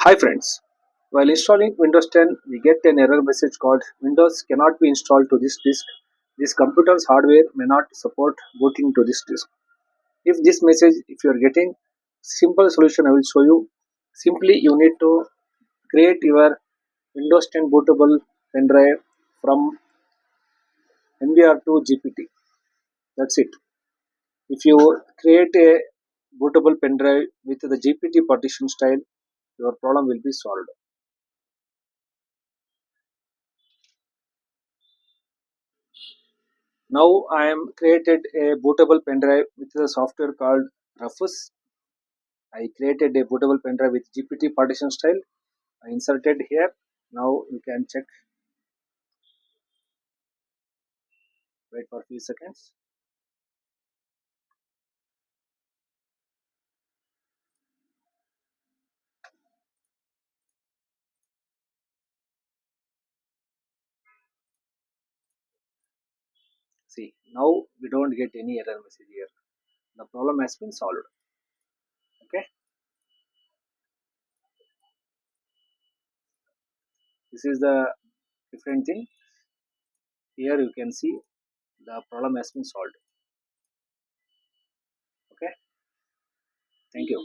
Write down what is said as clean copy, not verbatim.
Hi friends, while installing Windows 10, we get an error message called Windows cannot be installed to this disk. This computer's hardware may not support booting to this disk. If you are getting simple solution I will show you. Simply you need to create your Windows 10 bootable pen drive from MBR to GPT. That's it. If you create a bootable pen drive with the GPT partition style, your problem will be solved. Now I am created a bootable pen drive with a software called Rufus. I created a bootable pen drive with GPT partition style. I inserted here. Now you can check. Wait for a few seconds. See, now we don't get any error message here. The problem has been solved. Okay. This is the different thing. Here you can see the problem has been solved. Okay. Thank you.